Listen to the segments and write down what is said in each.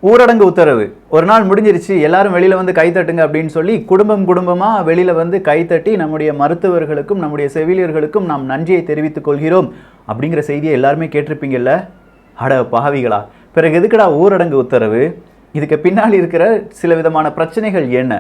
ஊரடங்கு உத்தரவு ஒரு நாள் முடிஞ்சிருச்சு, எல்லாரும் வெளியில வந்து கைத்தட்டுங்க அப்படின்னு சொல்லி குடும்பமா வெளியில வந்து கைத்தட்டி நம்முடைய மருத்துவர்களுக்கும் நம்முடைய செவிலியர்களுக்கும் நாம் நன்றியை தெரிவித்துக் கொள்கிறோம் அப்படிங்கிற செய்தியை எல்லாருமே கேட்டிருப்பீங்கல்ல. அட பாவிகளா, பிறகு எதுக்குடா ஊரடங்கு உத்தரவு? இதுக்கு பின்னால் இருக்கிற சில விதமான பிரச்சனைகள் என்ன?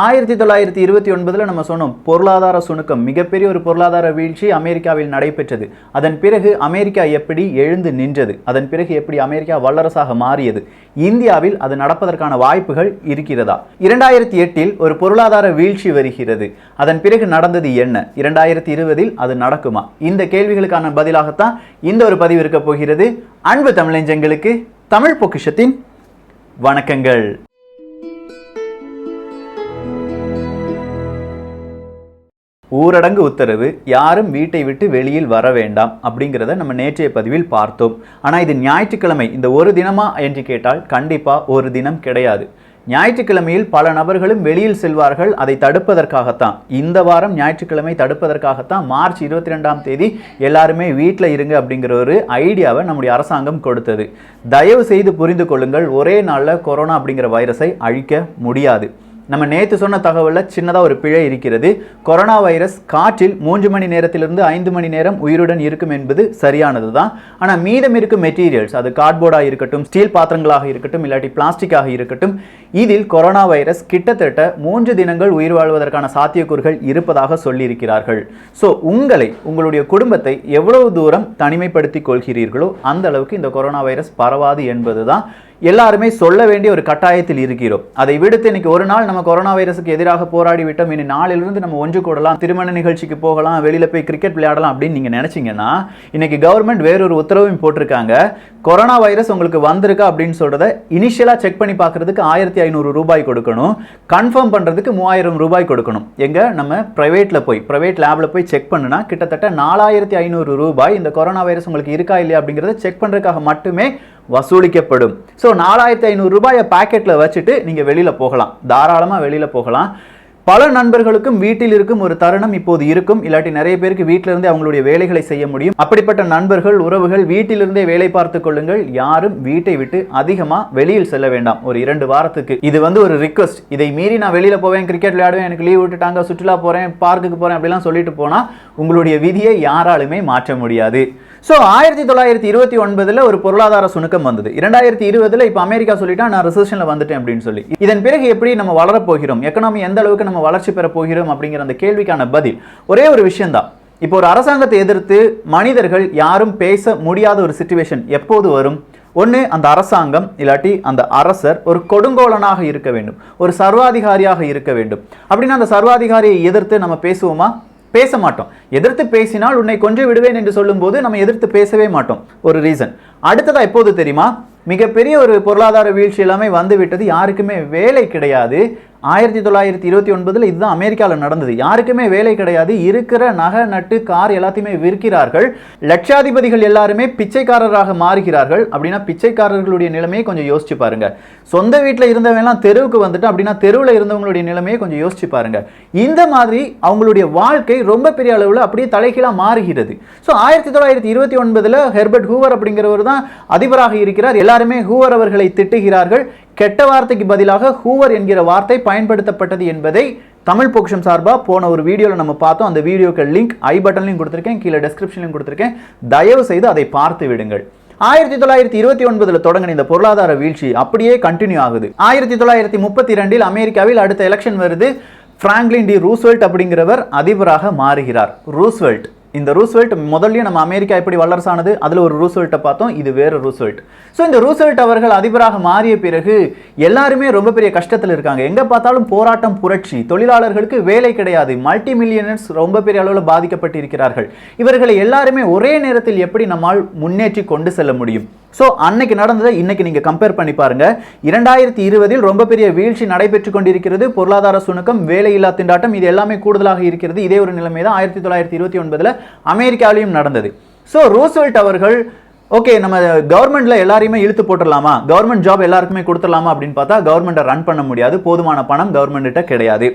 1929 நம்ம சொன்னோம், பொருளாதார சுணுக்கம், மிகப்பெரிய ஒரு பொருளாதார வீழ்ச்சி அமெரிக்காவில் நடைபெற்றது. அதன் பிறகு அமெரிக்கா எப்படி எழுந்து நின்றது, அதன் பிறகு எப்படி அமெரிக்கா வல்லரசாக மாறியது, இந்தியாவில் அது நடப்பதற்கான வாய்ப்புகள் இருக்கிறதா? 2008 ஒரு பொருளாதார வீழ்ச்சி வருகிறது, அதன் பிறகு நடந்தது என்ன? 2020 அது நடக்குமா? இந்த கேள்விகளுக்கான பதிலாகத்தான் இந்த ஒரு பதிவு இருக்க போகிறது. அன்பு தமிழஞ்சங்களுக்கு தமிழ் பொக்கிஷத்தின் வணக்கங்கள். ஊரடங்கு உத்தரவு, யாரும் வீட்டை விட்டு வெளியில் வர வேண்டாம் அப்படிங்கிறத நம்ம நேற்றைய பதிவில் பார்த்தோம். ஆனால் இது ஞாயிற்றுக்கிழமை, இந்த ஒரு தினமா என்று கேட்டால் கண்டிப்பாக ஒரு தினம் கிடையாது. ஞாயிற்றுக்கிழமையில் பல நபர்களும் வெளியில் செல்வார்கள். அதை தடுப்பதற்காகத்தான் இந்த வாரம் ஞாயிற்றுக்கிழமை தடுப்பதற்காகத்தான் மார்ச் 22ஆம் தேதி எல்லாருமே வீட்டில் இருங்க அப்படிங்கிற ஒரு ஐடியாவை நம்முடைய அரசாங்கம் கொடுத்தது. தயவு செய்து புரிந்து கொள்ளுங்கள், ஒரே நாளில் கொரோனா அப்படிங்கிற வைரஸை அழிக்க முடியாது. நம்ம நேற்று சொன்ன தகவலில் சின்னதாக ஒரு பிழை இருக்கிறது. கொரோனா வைரஸ் காற்றில் 3 மணி நேரத்திலிருந்து 5 மணி நேரம் உயிருடன் இருக்கும் என்பது சரியானது தான். ஆனால் மீதம் இருக்கும் மெட்டீரியல்ஸ், அது கார்ட்போர்டாக இருக்கட்டும், ஸ்டீல் பாத்திரங்களாக இருக்கட்டும், இல்லாட்டி பிளாஸ்டிக்காக இருக்கட்டும், இதில் கொரோனா வைரஸ் கிட்டத்தட்ட 3 தினங்கள் உயிர் வாழ்வதற்கான சாத்தியக்கூறுகள் இருப்பதாக சொல்லியிருக்கிறார்கள். ஸோ உங்களுடைய குடும்பத்தை எவ்வளவு தூரம் தனிமைப்படுத்திக் கொள்கிறீர்களோ அந்த அளவுக்கு இந்த கொரோனா வைரஸ் பரவாது என்பதுதான் எல்லாருமே சொல்ல வேண்டிய ஒரு கட்டாயத்தில் இருக்கிறோம். அதை விடுத்து இன்னைக்கு ஒரு நாள் நம்ம கொரோனா வைரஸுக்கு எதிராக போராடி விட்டோம், இனி நாளிலிருந்து நம்ம ஒன்று கூடலாம், திருமண நிகழ்ச்சிக்கு போகலாம், வெளியில போய் கிரிக்கெட் விளையாடலாம் அப்படின்னு நீங்க நினைச்சீங்கன்னா, இன்னைக்கு கவர்மெண்ட் வேறொரு உத்தரவையும் போட்டிருக்காங்க. கொரோனா வைரஸ் உங்களுக்கு வந்திருக்கா அப்படின்னு சொல்றத இனிஷியலா செக் பண்ணி பார்க்கறதுக்கு 1500 ரூபாய் கொடுக்கணும், கன்ஃபார்ம் பண்றதுக்கு 3000 ரூபாய் கொடுக்கணும். எங்க நம்ம பிரைவேட் லேப்ல போய் செக் பண்ணுனா கிட்டத்தட்ட 4500 ரூபாய் இந்த கொரோனா வைரஸ் உங்களுக்கு இருக்கா இல்லையா அப்படிங்கறத செக் பண்றதுக்காக மட்டுமே வசூலிக்கப்படும். ஸோ 4500 ரூபாயை பாக்கெட்ல வச்சுட்டு நீங்க வெளியில போகலாம், தாராளமா வெளியில போகலாம். பல நண்பர்களுக்கும் வீட்டில் இருக்கும் ஒரு தருணம் இப்போது இருக்கும், இல்லாட்டி நிறைய பேருக்கு வீட்டில இருந்தே அவங்களுடைய வேலைகளை செய்ய முடியும். அப்படிப்பட்ட நண்பர்கள், உறவுகள் வீட்டிலிருந்தே வேலை பார்த்துக் கொள்ளுங்கள். யாரும் வீட்டை விட்டு அதிகமா வெளியில் செல்ல வேண்டாம் ஒரு 2 வாரத்துக்கு. இது ஒரு ரிக்வெஸ்ட். இதை மீறி நான் வெளியில போவேன், கிரிக்கெட் விளையாடுவேன், எனக்கு லீவ் விட்டுட்டாங்க, சுற்றுலா போறேன், பார்க்குக்கு போறேன் அப்படிலாம் சொல்லிட்டு போனா உங்களுடைய விதியை யாராலுமே மாற்ற முடியாது. ஸோ 1929 ஒரு பொருளாதார சுணுக்கம் வந்தது. 2020 இப்போ அமெரிக்கா சொல்லிட்டா நான் ரிசெஷன்ல வந்துட்டேன் அப்படின்னு சொல்லி. இதன் பிறகு எப்படி நம்ம வளர போகிறோம், எக்கனாமி எந்த அளவுக்கு நம்ம வளர்ச்சி பெற போகிறோம் அப்படிங்கிற அந்த கேள்விக்கான பதில் ஒரே ஒரு விஷயம் தான். இப்போ ஒரு அரசாங்கத்தை எதிர்த்து மனிதர்கள் யாரும் பேச முடியாத ஒரு சிச்சுவேஷன் எப்போது வரும்? ஒன்று அந்த அரசாங்கம் இல்லாட்டி அந்த அரசர் ஒரு கொடுங்கோலனாக இருக்க வேண்டும், ஒரு சர்வாதிகாரியாக இருக்க வேண்டும். அப்படின்னா அந்த சர்வாதிகாரியை எதிர்த்து நம்ம பேசுவோமா? பேச மாட்டோம். எதிர்த்து பேசினால் உன்னை கொன்று விடுவேன் என்று சொல்லும் போது நம்ம எதிர்த்து பேசவே மாட்டோம். ஒரு ரீசன். அடுத்ததா எப்போது தெரியுமா? மிகப்பெரிய ஒரு பொருளாதார வீழ்ச்சி எல்லாமே வந்து விட்டது, யாருக்குமே வேலை கிடையாது. 1929 இதுதான் அமெரிக்காவில் நடந்தது. யாருக்குமே வேலை கிடையாது, இருக்கிற நகை நட்டு கார் எல்லாத்தையுமே விற்கிறார்கள். லட்சாதிபதிகள் எல்லாருமே பிச்சைக்காரராக மாறுகிறார்கள். அப்படின்னா பிச்சைக்காரர்களுடைய நிலைமையை கொஞ்சம் யோசிச்சு பாருங்க. சொந்த வீட்டில் இருந்தவங்க எல்லாம் தெருவுக்கு வந்துட்டு அப்படின்னா தெருவில் இருந்தவங்களுடைய நிலைமையை கொஞ்சம் யோசிச்சு பாருங்க. இந்த மாதிரி அவங்களுடைய வாழ்க்கை ரொம்ப பெரிய அளவில் அப்படியே தலைகீழா மாறுகிறது. ஸோ 1929 ஹெர்பர்ட் ஹூவர் அப்படிங்கிறவர் தான் அதிபராக இருக்கிறார். எல்லாருமே ஹூவர் அவர்களை திட்டுகிறார்கள். கெட்ட வார்த்தைக்கு பதிலாக ஹூவர் என்கிற வார்த்தை பயன்படுத்தப்பட்டது என்பதை தமிழ் பொக்கிஷம் சார்பா போன ஒரு வீடியோவில் நம்ம பார்த்தோம். அந்த வீடியோக்கு லிங்க் ஐ பட்டன்லையும் கொடுத்துருக்கேன், கீழே டெஸ்கிரிப்ஷன்லையும் கொடுத்துருக்கேன். தயவு செய்து அதை பார்த்து விடுங்கள். 1929 தொடங்கின இந்த பொருளாதார வீழ்ச்சி அப்படியே கண்டினியூ ஆகுது. 1932 அமெரிக்காவில் அடுத்த எலெக்ஷன் வருது. பிராங்க்லின் டி ரூஸ்வெல்ட் அப்படிங்கிறவர் அதிபராக மாறுகிறார். இந்த ரூஸ்வெல்ட் முதல்ல நம்ம அமெரிக்கா எப்படி வல்லரசானது அதுல ஒரு ரூஸ்வெல்ட்டை பார்த்தோம், இது வேற ரூஸ்வெல்ட். ஸோ இந்த ரூஸ்வெல்ட் அவர்கள் அதிபராக மாறிய பிறகு எல்லாருமே ரொம்ப பெரிய கஷ்டத்தில் இருக்காங்க. எங்க பார்த்தாலும் போராட்டம், புரட்சி, தொழிலாளர்களுக்கு வேலை கிடையாது, மல்டி மில்லியனர்ஸ் ரொம்ப பெரிய அளவில் பாதிக்கப்பட்டு இருக்கிறார்கள். இவர்களை எல்லாருமே ஒரே நேரத்தில் எப்படி நம்மால் முன்னேற்றி கொண்டு செல்ல முடியும்? ஸோ அன்னைக்கு நடந்ததை இன்னைக்கு நீங்க கம்பேர் பண்ணி பாருங்க. 2020 ரொம்ப பெரிய வீழ்ச்சி நடைபெற்று கொண்டிருக்கிறது. பொருளாதார சுணுக்கம், வேலையில்லா திண்டாட்டம், இது எல்லாமே கூடுதலாக இருக்கிறது. இதே ஒரு நிலைமை தான் 1929 அமெரிக்காவிலையும் நடந்தது. ஸோ ரூஸ்வெல்ட் அவர்கள் ஓகே நம்ம கவர்மெண்ட்ல எல்லாரையுமே இழுத்து போட்டுடலாமா, கவர்மெண்ட் ஜாப் எல்லாருக்குமே கொடுத்துடலாமா அப்படின்னு பார்த்தா கவர்மெண்ட்டை ரன் பண்ண முடியாது, போதுமான பணம் கவர்மெண்ட்ட கிடையாது.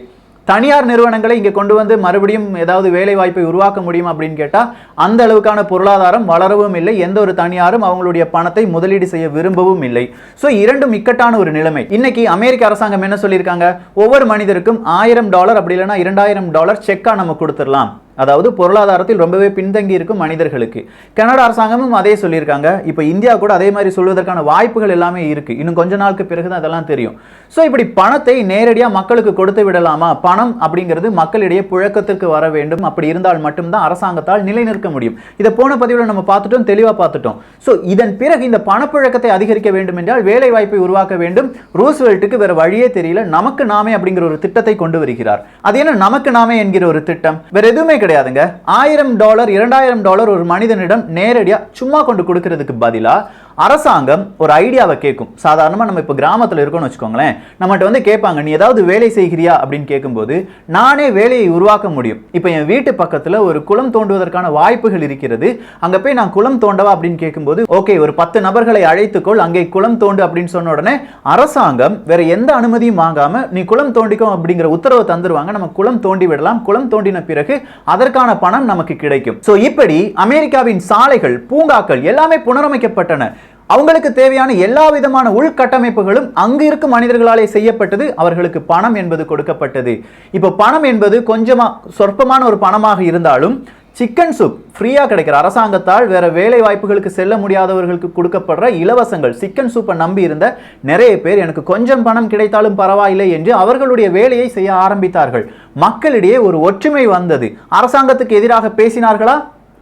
தனியார் நிறுவனங்களை இங்கே கொண்டு வந்து மறுபடியும் ஏதாவது வேலை வாய்ப்பை உருவாக்க முடியும் அப்படின்னு கேட்டால் அந்த அளவுக்கான பொருளாதாரம் வளரவும் இல்லை. எந்த ஒரு தனியாரும் அவங்களுடைய பணத்தை முதலீடு செய்ய விரும்பவும் இல்லை. ஸோ இரண்டும் இக்கட்டான ஒரு நிலைமை. இன்னைக்கு அமெரிக்க அரசாங்கம் என்ன சொல்லியிருக்காங்க, ஒவ்வொரு மனிதருக்கும் $1000 அப்படி இல்லைன்னா $2000 செக்கா நம்ம கொடுத்துடலாம். அதாவது பொருளாதாரத்தில் ரொம்பவே பின்தங்கி இருக்கும் மனிதர்களுக்கு. கனடா அரசாங்கமும் அதே சொல்லியிருக்காங்க. இப்போ இந்தியா கூட அதே மாதிரி சொல்வதற்கான வாய்ப்புகள் எல்லாமே இருக்கு. இன்னும் கொஞ்ச நாளுக்கு பிறகுதான் அதெல்லாம் தெரியும். ஸோ இப்படி பணத்தை நேரடியாக மக்களுக்கு கொடுத்து விடலாமா? பணம் அப்படிங்கிறது மக்களிடையே புழக்கத்திற்கு வர வேண்டும். அப்படி இருந்தால் மட்டும்தான் அரசாங்கத்தால் நிலைநிற்க முடியும். இதை போன பதிவில் நம்ம பார்த்துட்டோம், தெளிவாக பார்த்துட்டோம். ஸோ இதன் பிறகு இந்த பணப்புழக்கத்தை அதிகரிக்க வேண்டும் என்றால் வேலை வாய்ப்பை உருவாக்க வேண்டும். ரூஸ்வெல்ட்டுக்கு வேற வழியே தெரியல. நமக்கு நாமே அப்படிங்கிற ஒரு திட்டத்தை கொண்டு வருகிறார். அது என்ன நமக்கு நாமே என்கிற ஒரு திட்டம்? வேற எதுவுமே கிடையாதுங்க. $1000 $2000 ஒரு மனிதனிடம் நேரடியா சும்மா கொண்டு கொடுக்கிறதுக்கு பதிலா அரசாங்கம் ஒரு ஐடியாவை கேட்கும். சாதாரணமாக நம்ம இப்போ கிராமத்தில் இருக்கோம்னு வச்சுக்கோங்களேன், நம்மகிட்ட வந்து கேட்பாங்க, நீ ஏதாவது வேலை செய்கிறியா அப்படின்னு கேட்கும்போது நானே வேலையை உருவாக்க முடியும். இப்போ என் வீட்டு பக்கத்தில் ஒரு குளம் தோண்டுவதற்கான வாய்ப்புகள் இருக்கிறது, அங்கே போய் நான் குளம் தோண்டவா அப்படின்னு கேட்கும்போது ஓகே ஒரு 10 நபர்களை அழைத்துக்கொள், அங்கே குளம் தோண்டு அப்படின்னு சொன்ன உடனே அரசாங்கம் வேற எந்த அனுமதியும் வாங்காம நீ குளம் தோண்டிக்கும் அப்படிங்கிற உத்தரவை தந்துருவாங்க. நம்ம குளம் தோண்டி விடலாம். குளம் தோண்டின பிறகு அதற்கான பணம் நமக்கு கிடைக்கும். ஸோ இப்படி அமெரிக்காவின் சாலைகள், பூங்காக்கள் எல்லாமே புனரமைக்கப்பட்டன. அவங்களுக்கு தேவையான எல்லா விதமான உள்கட்டமைப்புகளும் அங்கு இருக்கும் மனிதர்களாலே செய்யப்பட்டது. அவர்களுக்கு பணம் என்பது கொடுக்கப்பட்டது. இப்போ பணம் என்பது கொஞ்சமா சொற்பமான ஒரு பணமாக இருந்தாலும் சிக்கன் சூப் ஃப்ரீயா கிடைக்கிற, அரசாங்கத்தால் வேற வேலை வாய்ப்புகளுக்கு செல்ல முடியாதவர்களுக்கு கொடுக்கப்படுற இலவசங்கள், சிக்கன் சூப்பை நம்பி இருந்த நிறைய பேர் எனக்கு கொஞ்சம் பணம் கிடைத்தாலும் பரவாயில்லை என்று அவர்களுடைய வேலையை செய்ய ஆரம்பித்தார்கள். மக்களிடையே ஒரு ஒற்றுமை வந்தது. அரசாங்கத்துக்கு எதிராக பேசினார்களா?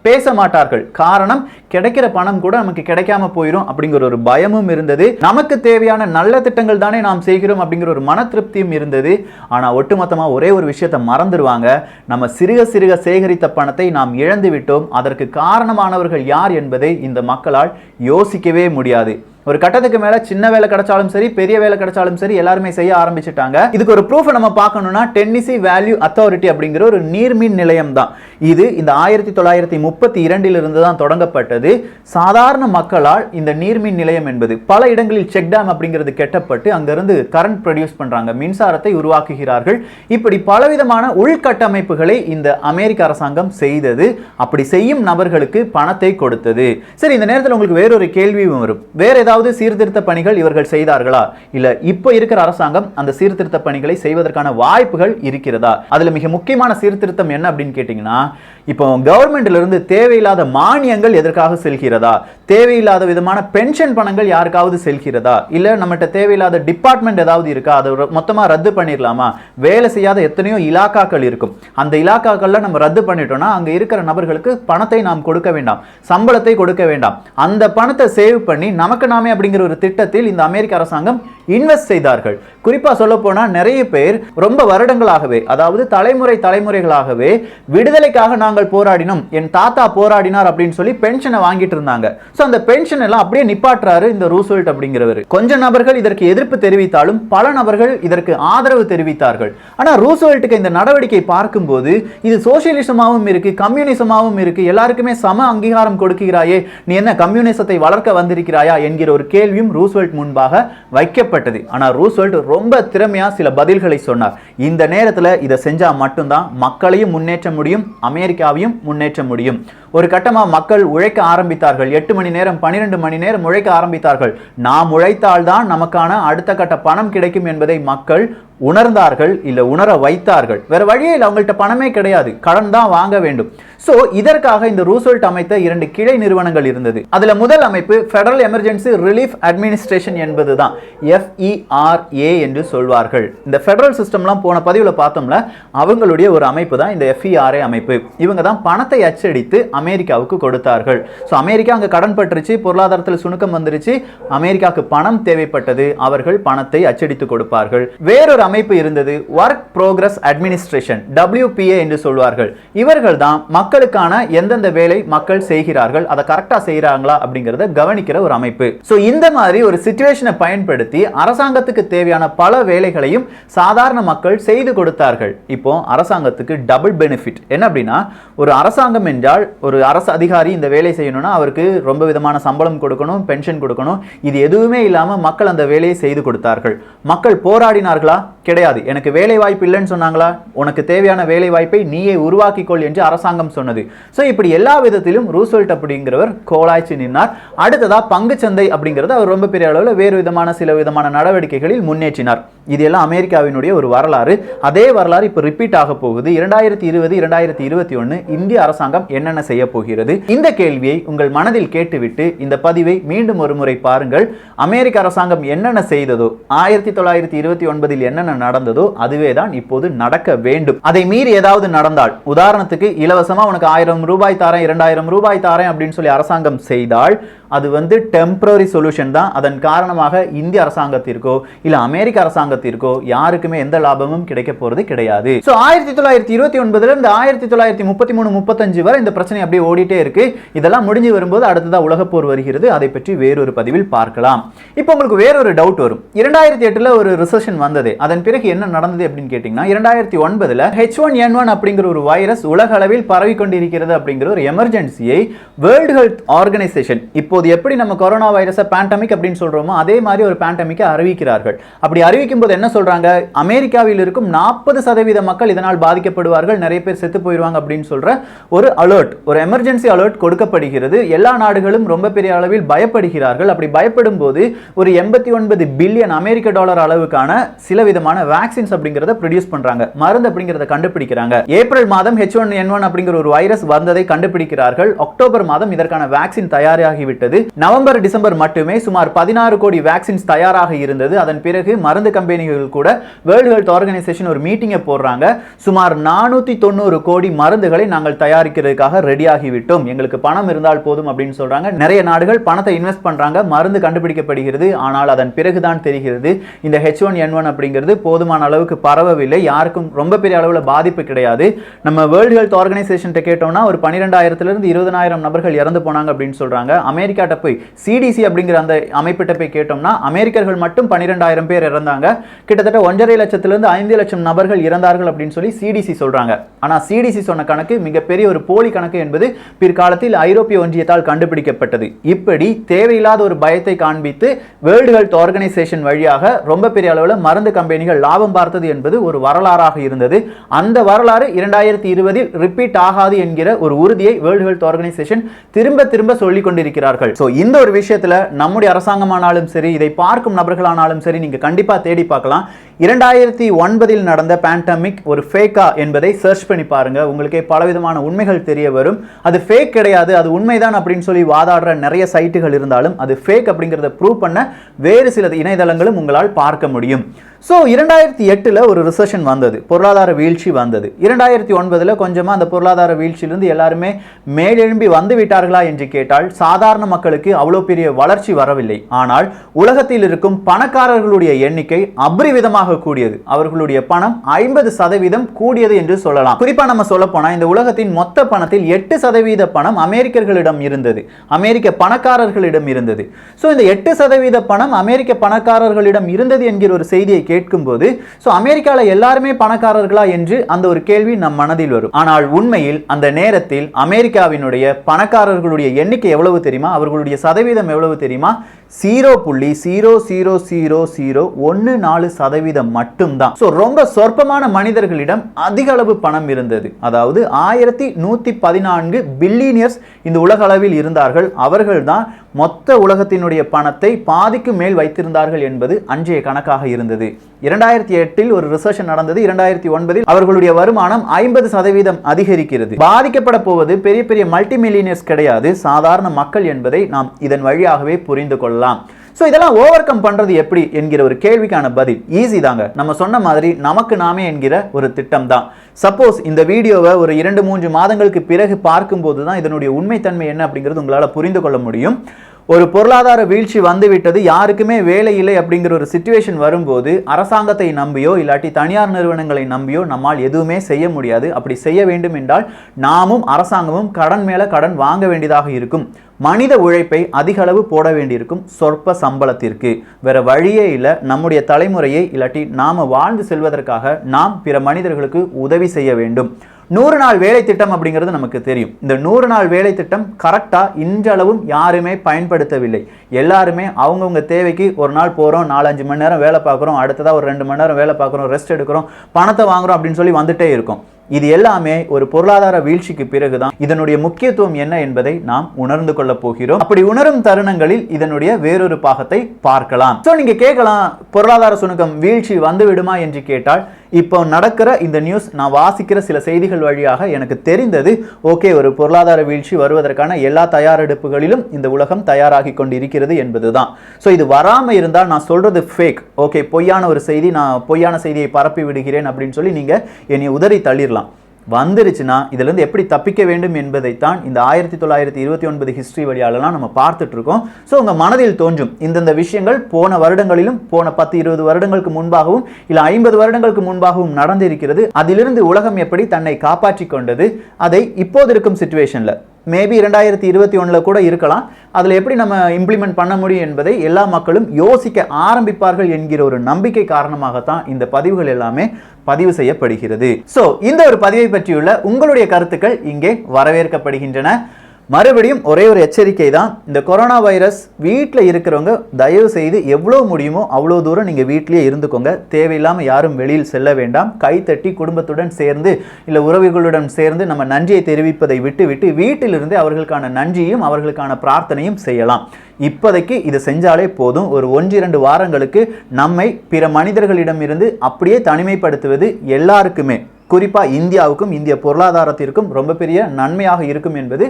பேச மாட்டார்கள். காரணம், கிடைக்கிற பணம் கூட நமக்கு கிடைக்காம போயிடும் அப்படிங்கிற ஒரு பயமும் இருந்தது. நமக்கு தேவையான நல்ல திட்டங்கள் தானே நாம் செய்கிறோம் அப்படிங்கிற ஒரு மன திருப்தியும் இருந்தது. ஆனா ஒட்டுமொத்தமா ஒரே ஒரு விஷயத்தை மறந்துடுவாங்க, நம்ம சிறுக சிறுக சேகரித்த பணத்தை நாம் இழந்து விட்டோம். அதற்கு காரணமானவர்கள் யார் என்பதை இந்த மக்களால் யோசிக்கவே முடியாது. ஒரு கட்டத்துக்கு மேல சின்ன வேலை கிடைச்சாலும் சரி, பெரிய வேலை கிடைச்சாலும் சரி, எல்லாருமே செய்ய ஆரம்பிச்சுட்டாங்க. இதுக்கு ஒரு ப்ரூஃப் நம்ம பார்க்கணும்னா டென்னசி வேல்யூ அத்தாரிட்டி அப்படிங்கிற ஒரு நீர்மின் நிலையம் தான். இது இந்த 1932 இருந்து தான் தொடங்கப்பட்டது. சாதாரண மக்களால் இந்த நீர்மின் நிலையம் என்பது பல இடங்களில் செக் டேம் அப்படிங்கிறது கெட்டப்பட்டு அங்கிருந்து கரண்ட் ப்ரொடியூஸ் பண்றாங்க, மின்சாரத்தை உருவாக்குகிறார்கள். இப்படி பலவிதமான உள்கட்டமைப்புகளை இந்த அமெரிக்க அரசாங்கம் செய்தது. அப்படி செய்யும் நபர்களுக்கு பணத்தை கொடுத்தது. சரி, இந்த நேரத்தில் உங்களுக்கு வேறொரு கேள்வியும் வரும், வேற ஏதாவது சீர்திருத்த பணிகள் இவர்கள் செய்தார்களா? இல்ல இப்போ இருக்கிற அரசாங்கம் அந்த சீர்திருத்த பணிகளை செய்வதற்கான வாய்ப்புகள் இருக்கிறதா? அதுல மிக முக்கியமான சீர்திருத்தம் என்ன அப்படின்னு கேட்டீங்கன்னா, இப்போ கவர்மெண்ட்ல இருந்து தேவையில்லாத மானியங்கள் எதற்காக செல்கிறதா? தேவையில்லாத விதமான பென்ஷன் பணங்கள் யாருக்காவது செல்கிறதா? இல்ல நம்மகிட்ட தேவையில்லாத டிபார்ட்மெண்ட் ஏதாவது இருக்கா? அதை மொத்தமா ரத்து பண்ணிடலாமா? வேலை செய்யாத எத்தனையோ இலாக்காக்கள் இருக்கும். அந்த இலாக்காக்கள்ல நம்ம ரத்து பண்ணிட்டோம்னா அங்க இருக்கிற நபர்களுக்கு பணத்தை நாம் கொடுக்க வேண்டாம், சம்பளத்தை கொடுக்க வேண்டாம். அந்த பணத்தை சேவ் பண்ணி நமக்கு நாமே அப்படிங்கிற ஒரு திட்டத்தில் இந்த அமெரிக்க அரசாங்கம் இன்வெஸ்ட் செய்தார்கள். குறிப்பா சொல்ல போனா நிறைய பேர் ரொம்ப வருடங்களாகவே, அதாவது தலைமுறைகளாகவே விடுதலைக்காக நாங்கள் போராடினோம், என் தாத்தா போராடினார் அப்படின்னு சொல்லி பென்ஷனை வாங்கிட்டு இருந்தாங்க. சோ அந்த பென்ஷன் எல்லாம் அப்படியே நிப்பாட்டுறாரு இந்த ரூஸ்வெல்ட் அப்படிங்கிறவர். கொஞ்ச நபர்கள் இதற்கு எதிர்ப்பு தெரிவித்தாலும் பல நபர்கள் இதற்கு ஆதரவு தெரிவித்தார்கள். ஆனா ரூஸ்வெல்ட்டுக்கு இந்த நடவடிக்கை பார்க்கும்போது இது சோசியலிசமாவும் இருக்கு, கம்யூனிசமாவும் இருக்கு, எல்லாருக்குமே சம அங்கீகாரம் கொடுக்கிறாயே, நீ என்ன கம்யூனிசத்தை வளர்க்க வந்திருக்கிறாயா என்கிற ஒரு கேள்வியும் ரூஸ்வெல்ட் முன்பாக வைக்கப்பட்டது. ஆனா ரூஸ்வெல்ட் ரொம்ப திறமையா சில பதில்களை சொன்னார். இந்த நேரத்தில் இதை செஞ்சா மட்டும்தான் மக்களையும் முன்னேற்ற முடியும், அமெரிக்காவையும் முன்னேற்ற முடியும். ஒரு கட்டமா மக்கள் உழைக்க ஆரம்பித்தார்கள். 8 மணி நேரம் 12 மணி நேரம் உழைக்க ஆரம்பித்தார்கள். நாம் உழைத்தால்தான் நமக்கான அடுத்த கட்ட பணம் கிடைக்கும் என்பதை மக்கள் உணர்ந்தார்கள், இல்ல உணர வைத்தார்கள். வேற வழியே இல்லை, அவங்கள்ட்ட பணமே கிடையாது, கடன் தான் வாங்க வேண்டும். சோ இதற்காக இந்த ரூஸ்வெல்ட் அமைத்த 2 கிளை நிறுவனங்கள் இருந்தது. அதுல முதல் அமைப்பு ஃபெடரல் எமர்ஜென்சி ரிலீஃப் அட்மினிஸ்ட்ரேஷன் என்பதுதான், FERA என்று சொல்வார்கள். இந்த ஃபெடரல் சிஸ்டம்லாம் போன பதிவுல பார்த்தோம்ல, அவங்களுடைய ஒரு அமைப்பு தான் இந்த FERA அமைப்பு. இவங்க தான் பணத்தை அச்சடித்து அமெரிக்காவுக்கு கொடுத்தார்கள். சோ அமெரிக்கா அங்க கடன் பட்டுருச்சு, பொருளாதாரத்தில் சுணுக்கம் வந்துருச்சு, அமெரிக்காவுக்கு பணம் தேவைப்பட்டது, அவர்கள் பணத்தை அச்சடித்து கொடுப்பார்கள். வேறொரு அமைப்பு இருந்தது, ஒர்க் ப்ரோக்ரஸ் அட்மினிஸ்ட்ரேஷன், WPA என்று சொல்வார்கள். இவர்கள் தான் மக்களுக்கான எந்தெந்த வேலை மக்கள் செய்கிறார்கள், அதை கரெக்டா செய்யறாங்களா அப்படிங்கறத கவனிக்கிற ஒரு அமைப்பு. சோ இந்த மாதிரி ஒரு சிச்சுவேஷனை பயன்படுத்தி அரசாங்கத்துக்கு தேவையான பல வேலைகளையும் சாதாரண மக்கள் செய்து கொடுத்தார்கள். இப்போ அரசாங்கத்துக்கு டபுள் பெனிஃபிட் என்ன அப்படின்னா, ஒரு அரசாங்கம் என்றால் ஒரு அரசு அதிகாரி இந்த வேலை செய்யணும்னா அவருக்கு ரொம்ப விதமான சம்பளம் கொடுக்கணும், பென்ஷன் கொடுக்கணும். இது எதுவுமே இல்லாம மக்கள் அந்த வேலையை செய்து கொடுத்தார்கள். மக்கள் போராடினார்களா? கிடையாது. எனக்கு வேலை வாய்ப்பு இல்லைன்னு சொன்னாங்களா? உனக்கு தேவையான வேலை வாய்ப்பை நீயே உருவாக்கிக்கொள் என்று அரசாங்கம் சொன்னது. ஸோ இப்படி எல்லா விதத்திலும் ரூஸ்வெல்ட் அப்படிங்கிறவர் கோலாய்ச்சி நின்னார். அடுத்ததா பங்குச்சந்தை அப்படிங்கிறது அவர் ரொம்ப பெரிய அளவில் வேறு விதமான சில விதமான நடவடிக்கைகளில் முன்னேற்றினார். இது எல்லாம் அமெரிக்காவினுடைய ஒரு வரலாறு. அதே வரலாறு இப்போ ரிப்பீட் ஆக போகுது. 2020 2021 இந்திய அரசாங்கம் என்னென்ன செய்ய போகிறது? இந்த கேள்வியை உங்கள் மனதில் கேட்டுவிட்டு இந்த பதிவை மீண்டும் ஒரு முறை பாருங்கள். அமெரிக்க அரசாங்கம் என்னென்ன செய்ததோ, 1929 என்னென்ன நடந்ததோ அதுவே தான் இப்போது நடக்க வேண்டும். அதை மீறி ஏதாவது நடந்தால், உதாரணத்துக்கு இலவசமா உனக்கு 1000 ரூபாய் தாரேன், 2000 ரூபாய் தாரேன் அப்படின்னு சொல்லி அரசாங்கம் செய்தால் அது வந்து டெம்பரரி சொல்யூஷன் தான். அதன் காரணமாக இந்திய அரசாங்கத்திற்கோ இல்ல அமெரிக்க அரசாங்கத்திற்கோ யாருக்குமே எந்த லாபமும் கிடைக்க போறது கிடையாது. சோ 1929 இருந்து 1933-35 வரை இந்த பிரச்சனை அப்படியே ஓடிட்டே இருக்கு. இதெல்லாம் முடிஞ்சு வரும்போது அடுத்ததா உலகப்போர் வருகிறது. அதை பற்றி வேறொரு பதிவில் பார்க்கலாம். இப்போ உங்களுக்கு வேறொரு டவுட் வரும். 2008 ஒரு ரிசெஷன் வந்தது. அதன் பிறகு என்ன நடந்தது அப்படின்னு கேட்டீங்கன்னா, 2009 H1N1 அப்படிங்கிற ஒரு வைரஸ் உலக அளவில் பரவி கொண்டிருக்கிறது அப்படிங்கிற ஒரு எமர்ஜென்சியை வேர்ல்ட் ஹெல்த் ஆர்கனைசேஷன், இப்போ எப்படி நம்ம கொரோனா வைரஸை பேண்டமிக் அப்படின்னு சொல்றோமோ அதே மாதிரி ஒரு பேண்டமிக்கை அறிவிக்கிறார்கள். அப்படி அறிவிக்கும் போது என்ன சொல்றாங்க? அமெரிக்காவில் இருக்கும் 40% மக்கள் இதனால் பாதிக்கப்படுவார்கள், நிறைய பேர் செத்து போயிடுவாங்க அப்படின்னு சொல்ற ஒரு அலர்ட், ஒரு எமர்ஜென்சி அலர்ட் கொடுக்கப்படுகிறது. எல்லா நாடுகளும் ரொம்ப பெரிய அளவில் பயப்படுகிறார்கள். அப்படி பயப்படும் போது ஒரு 89 பில்லியன் அமெரிக்க டாலர் அளவுக்கான சில விதமான வேக்சின்ஸ் அப்படிங்கறத ப்ரொடியூஸ் பண்றாங்க, மருந்து அப்படிங்கறத கண்டுபிடிக்கிறாங்க. ஏப்ரல் மாதம் H1N1 அப்படிங்கிற ஒரு வைரஸ் வந்ததை கண்டுபிடிக்கிறார்கள். அக்டோபர் மாதம் இதற்கான வேக்சின் தயாராகிவிட்டது. நவம்பர் டிசம்பர் மட்டுமே சுமார் 16 கோடி வேக்சின்ஸ் தயாராக இருந்தது. அதன் பிறகு மருந்து கம்பெனிகள் கூட வேர்ல்ட் ஹெல்த் ஆர்கனைசேஷன் ஒரு மீட்டிங்கை போடுறாங்க. சுமார் 490 கோடி மருந்துகளை நாங்கள் தயாரிக்கிறதுக்காக ரெடி ஆகிவிட்டோம், எங்களுக்கு பணம் இருந்தால் போதும் அப்படின்னு சொல்றாங்க. நிறைய நாடுகள் பணத்தை இன்வெஸ்ட் பண்றாங்க, மருந்து கண்டுபிடிக்கப்படுகிறது. ஆனால் அதன் பிறகுதான் தெரிகிறது இந்த H1N1 அப்படிங்கிறது போதுமான அளவுக்கு பரவவில்லை, யாருக்கும் ரொம்ப பெரிய அளவில் பாதிப்பு கிடையாது. நம்ம வேர்ல்ட் ஹெல்த் ஆர்கனைசேஷன் கேட்டோம்னா ஒரு 12,000 இருந்து 20,000 நபர்கள் இறந்து போனாங்க அப்படின்னு சொல்றாங்க. அமெரிக்கா போய் சிடிசி அப்படிங்கிற அந்த அமைப்பிட்ட போய் கேட்டோம்னா அமெரிக்கர்கள் மட்டும் 12,000 பேர் இறந்தாங்க, கிட்டத்தட்ட 1.5 லட்சத்திலிருந்து 5 லட்சம் நபர்கள் இறந்தார்கள் அப்படின்னு சொல்லி சிடிசி சொல்றாங்க. ஆனா சிடிசி சொன்ன கணக்கு மிகப்பெரிய ஒரு போலி கணக்கு என்பது பிற்காலத்தில் ஐரோப்பிய ஒன்றியத்தால் கண்டுபிடிக்கப்பட்டது. இப்படி தேவையில்லாத ஒரு பயத்தை காண்பித்து வேர்ல்ட் ஹெல்த் ஆர்கனைசேஷன் வழியாக ரொம்ப பெரிய அளவில் மருந்து கம்பெனிகள் லாபம் பார்த்தது என்பது ஒரு வரலாறாக இருந்தது. அந்த வரலாறு 2020 ரிப்பீட் ஆகாது என்கிற ஒரு உறுதியை வேர்ல்ட் ஹெல்த் ஆர்கனைசேஷன் திரும்ப திரும்ப சொல்லிக் கொண்டிருக்கிறார்கள். இந்த ஒரு விஷயத்துல நம்முடைய அரசாங்கமானாலும் சரி, இதை பார்க்கும் நபர்களானாலும் சரி, நீங்க கண்டிப்பா தேடி பார்க்கலாம். 2009 நடந்த பேண்டமிக் ஒரு ஃபேக்கா என்பதை சர்ச் பண்ணி பாருங்க, உங்களுக்கே பலவிதமான உண்மைகள் தெரிய வரும். அது ஃபேக் கிடையாது, அது உண்மைதான் அப்படின்னு சொல்லி வாதாடுற நிறைய சைட்டுகள் இருந்தாலும் அது ஃபேக் அப்படிங்கறத ப்ரூவ் பண்ண வேறு சில இணையதளங்களும் உங்களால் பார்க்க முடியும். ஸோ 2008 ஒரு ரிசெஷன் வந்தது, பொருளாதார வீழ்ச்சி வந்தது. 2009 கொஞ்சமா அந்த பொருளாதார வீழ்ச்சியிலிருந்து எல்லாருமே மேலெழும்பி வந்து விட்டார்களா என்று கேட்டால் சாதாரண மக்களுக்கு அவ்வளோ பெரிய வளர்ச்சி வரவில்லை. ஆனால் உலகத்தில் இருக்கும் பணக்காரர்களுடைய எண்ணிக்கை அபரிவிதமாக கூடியது. அவர்களுடைய பணம் 50% கூடியது என்று சொல்லலாம். குறிப்பா நம்ம சொல்ல போனா இந்த உலகத்தின் மொத்த பணத்தில் 8% பணம் அமெரிக்கர்களிடம் இருந்தது, அமெரிக்க பணக்காரர்களிடம் இருந்தது. ஸோ இந்த 8% பணம் அமெரிக்க பணக்காரர்களிடம் இருந்தது என்கிற ஒரு செய்தியை கேட்கும்போது அமெரிக்கால எல்லாருமே பணக்காரர்களா என்று அந்த ஒரு கேள்வி நம் மனதில் வரும். ஆனால் உண்மையில் அந்த நேரத்தில் அமெரிக்காவினுடைய பணக்காரர்களுடைய எண்ணிக்கை எவ்வளவு தெரியுமா? அவர்களுடைய சதவீதம் எவ்வளவு தெரியுமா? 0.00014% மட்டும்தான். ரொம்ப சொற்பமான மனிதர்களிடம் அதிக அளவு பணம் இருந்தது. அதாவது 1114 பில்லியனியர்ஸ் இந்த உலக அளவில் இருந்தார்கள். அவர்கள் தான் மொத்த உலகத்தினுடைய பணத்தை பாதிக்கு மேல் வைத்திருந்தார்கள் என்பது அன்றைய கணக்காக இருந்தது. 2008 ஒரு ரிசெஷன் நடந்தது. 2009 அவர்களுடைய வருமானம் 50% அதிகரிக்கிறது. பாதிக்கப்பட போவது பெரிய பெரிய மல்டி மில்லியனர்ஸ் கிடையாது, சாதாரண மக்கள் என்பதை நாம் இதன் வழியாகவே புரிந்து கொள்ளலாம். சோ இதெல்லாம் ஓவர் கம் பண்றது எப்படி என்கிற ஒரு கேள்விக்கான பதில் ஈஸி தாங்க. நம்ம சொன்ன மாதிரி நமக்கு நாமே என்கிற ஒரு திட்டம் தான். சப்போஸ் இந்த வீடியோவை ஒரு 2-3 மாதங்களுக்கு பிறகு பார்க்கும்போது தான் இதனுடைய உண்மைத்தன்மை என்ன அப்படிங்கிறது உங்களால் புரிந்து கொள்ள முடியும். ஒரு பொருளாதார வீழ்ச்சி வந்துவிட்டது, யாருக்குமே வேலை இல்லை அப்படிங்கிற ஒரு சிச்சுவேஷன் வரும்போது அரசாங்கத்தை நம்பியோ இல்லாட்டி தனியார் நிறுவனங்களை நம்பியோ நம்மால் எதுவுமே செய்ய முடியாது. அப்படி செய்ய வேண்டும் என்றால் நாமும் அரசாங்கமும் கடன் மேல கடன் வாங்க வேண்டியதாக இருக்கும். மனித உழைப்பை அதிக அளவு போட வேண்டியிருக்கும் சொற்ப சம்பளத்திற்கு. வேற வழியே இல்லை. நம்முடைய தலைமுறையை இல்லாட்டி நாம வாழ்ந்து செல்வதற்காக நாம் பிற மனிதர்களுக்கு உதவி செய்ய வேண்டும். 100 நாள் வேலை திட்டம் அப்படிங்கிறது நமக்கு தெரியும். இந்த 100 நாள் வேலை திட்டம் கரெக்டா இன்றளவும் யாருமே பயன்படுத்தவில்லை. எல்லாருமே அவங்கவுங்க தேவைக்கு ஒரு நாள் போறோம், 4-5 மணி நேரம் வேலை பார்க்குறோம், அடுத்ததா ஒரு 2 மணி நேரம் வேலை பார்க்குறோம், ரெஸ்ட் எடுக்கிறோம், பணத்தை வாங்குறோம் அப்படின்னு சொல்லி வந்துட்டே இருக்கும். இது எல்லாமே ஒரு பொருளாதார வீழ்ச்சிக்கு பிறகுதான் இதனுடைய முக்கியத்துவம் என்ன என்பதை நாம் உணர்ந்து கொள்ள போகிறோம். அப்படி உணரும் தருணங்களில் இதனுடைய வேறொரு பாகத்தை பார்க்கலாம். சோ நீங்க கேட்கலாம், பொருளாதார சுணக்கம் வீழ்ச்சி வந்து விடுமா என்று கேட்டால், இப்போ நடக்கிற இந்த நியூஸ் நான் வாசிக்கிற சில செய்திகள் வழியாக எனக்கு தெரிந்தது, ஓகே, ஒரு பொருளாதார வீழ்ச்சி வருவதற்கான எல்லா தயாரெடுப்புகளிலும் இந்த உலகம் தயாராகி கொண்டிருக்கிறது என்பதுதான். ஸோ இது வராமல் இருந்தால் நான் சொல்றது ஃபேக், ஓகே, பொய்யான ஒரு செய்தி, நான் பொய்யான செய்தியை பரப்பி விடுகிறேன் அப்படின்னு சொல்லி நீங்க என்னை உதறி தள்ளிடலாம். வந்துருச்சுன்னா இதிலிருந்து எப்படி தப்பிக்க வேண்டும் என்பதைத்தான் இந்த 1929 ஹிஸ்டரி வழியாலலாம் நம்ம பார்த்துட்டு இருக்கோம். ஸோ உங்கள் மனதில் தோன்றும் இந்தந்த விஷயங்கள் போன வருடங்களிலும், போன 10-20 வருடங்களுக்கு முன்பாகவும் இல்லை 50 வருடங்களுக்கு முன்பாகவும் நடந்திருக்கிறது. அதிலிருந்து உலகம் எப்படி தன்னை காப்பாற்றி கொண்டது, அதை இப்போது இருக்கும் சிச்சுவேஷனில் மேபி 2021 கூட இருக்கலாம், அதில் எப்படி நம்ம இம்ப்ளிமெண்ட் பண்ண முடியும் என்பதை எல்லா மக்களும் யோசிக்க ஆரம்பிப்பார்கள் என்கிற ஒரு நம்பிக்கை காரணமாகத்தான் இந்த பதிவுகள் எல்லாமே பதிவு செய்யப்படுகிறது. ஸோ இந்த ஒரு பதிவை பற்றியுள்ள உங்களுடைய கருத்துக்கள் இங்கே வரவேற்கப்படுகின்றன. மறுபடியும் ஒரே ஒரு எச்சரிக்கை தான், இந்த கொரோனா வைரஸ் வீட்டில் இருக்கிறவங்க தயவு செய்து எவ்வளோ முடியுமோ அவ்வளோ தூரம் நீங்கள் வீட்டிலேயே இருந்துக்கோங்க. தேவையில்லாமல் யாரும் வெளியில் செல்ல வேண்டாம். கைத்தட்டி குடும்பத்துடன் சேர்ந்து இல்லை உறவுகளுடன் சேர்ந்து நம்ம நன்றியை தெரிவிப்பதை விட்டு வீட்டிலிருந்து அவர்களுக்கான நன்றியும் அவர்களுக்கான பிரார்த்தனையும் செய்யலாம். இப்போதைக்கு இது செஞ்சாலே போதும். ஒரு 1-2 வாரங்களுக்கு நம்மை பிற மனிதர்களிடமிருந்து அப்படியே தனிமைப்படுத்துவது எல்லாருக்குமே, குறிப்பாக இந்தியாவுக்கும் இந்திய பொருளாதாரத்திற்கும் ரொம்ப பெரிய நன்மையாக இருக்கும் என்பது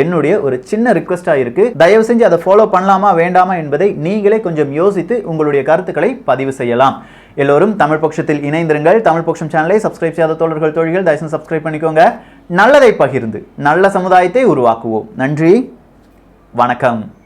என்னுடைய ஒரு சின்ன ரிக்வெஸ்டாக இருக்குது. தயவு செஞ்சு அதை ஃபாலோ பண்ணலாமா வேண்டாமா என்பதை நீங்களே கொஞ்சம் யோசித்து உங்களுடைய கருத்துக்களை பதிவு செய்யலாம். எல்லோரும் தமிழ் பக்ஷத்தில் இணைந்திருங்கள். தமிழ் பக்ஷம் சேனலை சப்ஸ்கிரைப் செய்யாத தோழர்கள் தோழிகள் தயவு செஞ்சு சப்ஸ்கிரைப் பண்ணிக்கோங்க. நல்லதை பகிர்ந்து நல்ல சமுதாயத்தை உருவாக்குவோம். நன்றி, வணக்கம்.